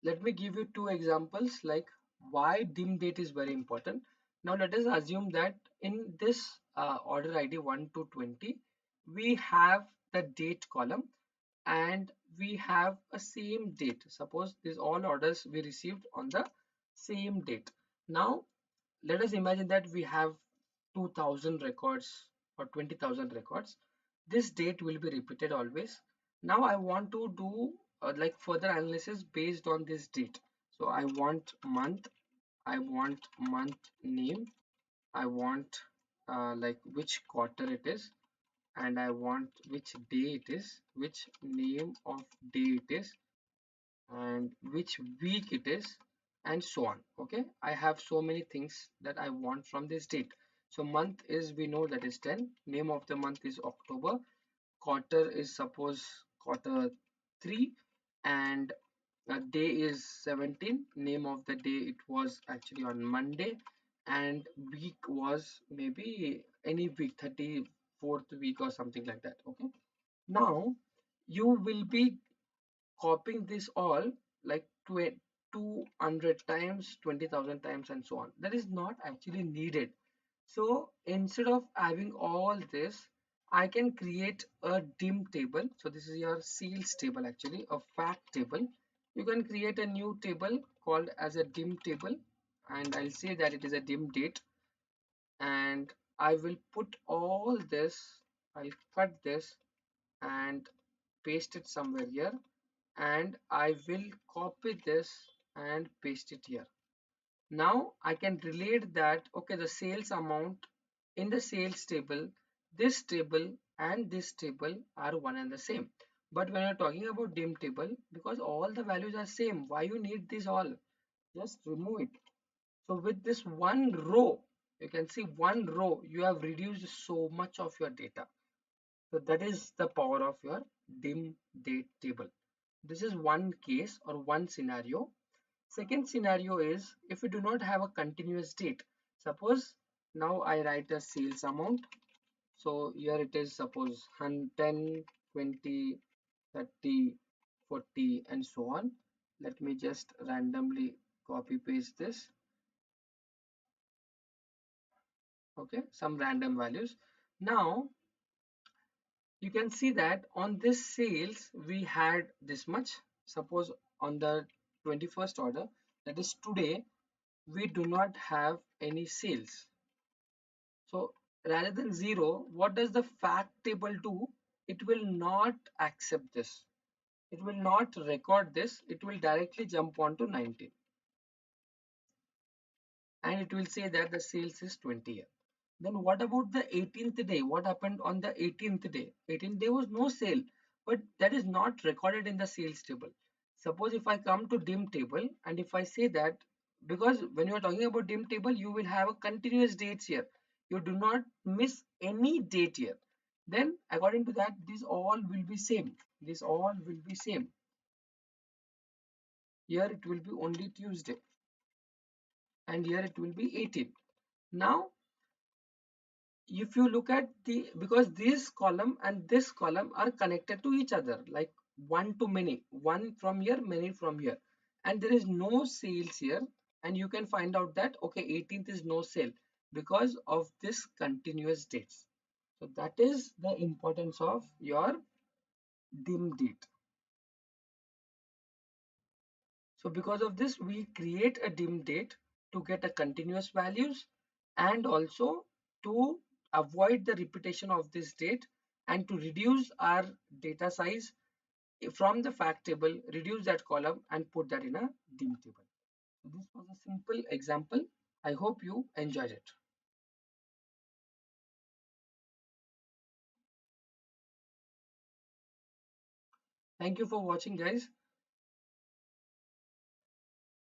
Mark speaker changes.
Speaker 1: let me give you two examples like why dim date is very important. Now let us assume that in this order ID 1 to 20, we have the date column and we have a same date. Suppose these all orders we received on the same date. Now let us imagine that we have 2000 records or 20,000 records. This date will be repeated always. Now I want to do like further analysis based on this date. So I want month, I want month name, I want like which quarter it is, and I want which day it is, which name of day it is, and which week it is, and so on. Okay, I have so many things that I want from this date. So month is, we know that is 10, name of the month is October, quarter is suppose quarter 3, and day is 17, name of the day it was actually on Monday, and week was maybe any week, 34th week or something like that. Okay, now you will be copying this all like 200 times, 20,000 times, and so on. That is not actually needed. So instead of having all this, I can create a dim table. So this is your sales table, actually a fact table. You can create a new table called as a dim table, and I'll say that it is a dim date, and I will put all this, I'll cut this and paste it somewhere here, and I will copy this and paste it here. Now I can relate that, okay, the sales amount in the sales table, this table and this table are one and the same. But when you're talking about dim table, because all the values are same, why you need this all? Just remove it. So with this one row, you can see one row, you have reduced so much of your data. So that is the power of your dim date table. This is one case or one scenario. Second scenario is if you do not have a continuous date. Suppose now I write a sales amount. So here it is, suppose 10, 20, 30, 40, and so on. Let me just randomly copy paste this. Okay, some random values. Now you can see that on this sales we had this much. Suppose on the 21st order, that is today, we do not have any sales. So rather than 0, what does the fact table do? It will not accept this, it will not record this, it will directly jump on to 19, and it will say that the sales is 20 here. Then what about the 18th day? What happened on the 18th day? 18th day was no sale, but that is not recorded in the sales table. Suppose if I come to dim table and if I say that, because when you are talking about dim table, you will have a continuous dates here. You do not miss any date here. Then according to that, these all will be same. These all will be same. Here it will be only Tuesday, and here it will be 18. Now if you look at the, because this column and this column are connected to each other like one to many, one from here, many from here, and there is no sales here, and you can find out that okay, 18th is no sale because of this continuous dates. So that is the importance of your dim date. So because of this, we create a dim date to get a continuous values, and also to avoid the repetition of this date, and to reduce our data size from the fact table, reduce that column and put that in a dim table. So this was a simple example. I hope you enjoyed it. Thank you for watching, guys.